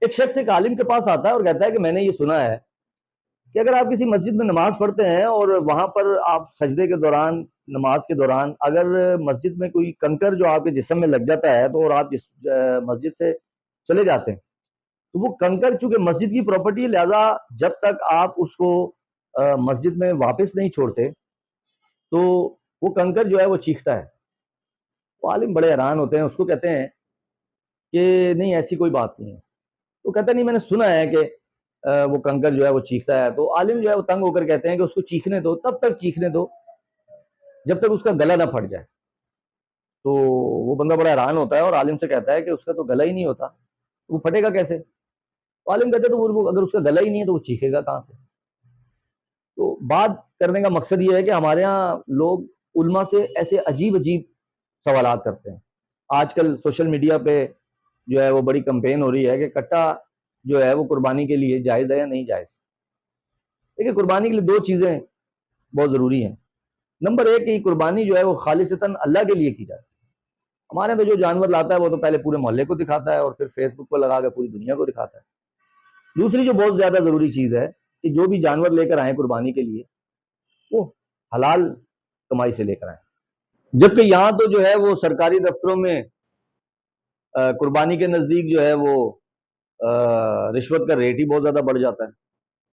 ایک شخص ایک عالم کے پاس آتا ہے اور کہتا ہے کہ میں نے یہ سنا ہے کہ اگر آپ کسی مسجد میں نماز پڑھتے ہیں اور وہاں پر آپ سجدے کے دوران، نماز کے دوران اگر مسجد میں کوئی کنکر جو آپ کے جسم میں لگ جاتا ہے تو اور آپ مسجد سے چلے جاتے ہیں تو وہ کنکر چونکہ مسجد کی پراپرٹی ہے، لہذا جب تک آپ اس کو مسجد میں واپس نہیں چھوڑتے تو وہ کنکر جو ہے وہ چیختا ہے۔ وہ عالم بڑے حیران ہوتے ہیں، اس کو کہتے ہیں کہ نہیں ایسی کوئی بات نہیں ہے۔ تو کہتا ہے نہیں میں نے سنا ہے کہ وہ کنکر جو ہے وہ چیختا ہے۔ تو عالم جو ہے وہ تنگ ہو کر کہتے ہیں کہ اس کو چیخنے دو، تب تک چیخنے دو جب تک اس کا گلا نہ پھٹ جائے۔ تو وہ بندہ بڑا حیران ہوتا ہے اور عالم سے کہتا ہے کہ اس کا تو گلا ہی نہیں ہوتا، وہ پھٹے گا کیسے؟ تو عالم کہتے ہیں تو اگر اس کا گلا ہی نہیں ہے تو وہ چیخے گا کہاں سے؟ تو بات کرنے کا مقصد یہ ہے کہ ہمارے ہاں لوگ علماء سے ایسے عجیب عجیب سوالات کرتے ہیں۔ آج کل سوشل میڈیا پہ جو ہے وہ بڑی کمپین ہو رہی ہے کہ کٹا جو ہے وہ قربانی کے لیے جائز ہے یا نہیں جائز۔ دیکھیے قربانی کے لیے دو چیزیں بہت ضروری ہیں۔ نمبر ایک کہ قربانی جو ہے وہ خالصتاً اللہ کے لیے کی جائے۔ ہمارے تو جو جانور لاتا ہے وہ تو پہلے پورے محلے کو دکھاتا ہے اور پھر فیس بک پہ لگا کے پوری دنیا کو دکھاتا ہے۔ دوسری جو بہت زیادہ ضروری چیز ہے کہ جو بھی جانور لے کر آئیں قربانی کے لیے وہ حلال کمائی سے لے کر آئیں۔ جبکہ یہاں تو جو ہے وہ سرکاری دفتروں میں قربانی کے نزدیک جو ہے وہ رشوت کا ریٹ ہی بہت زیادہ بڑھ جاتا ہے۔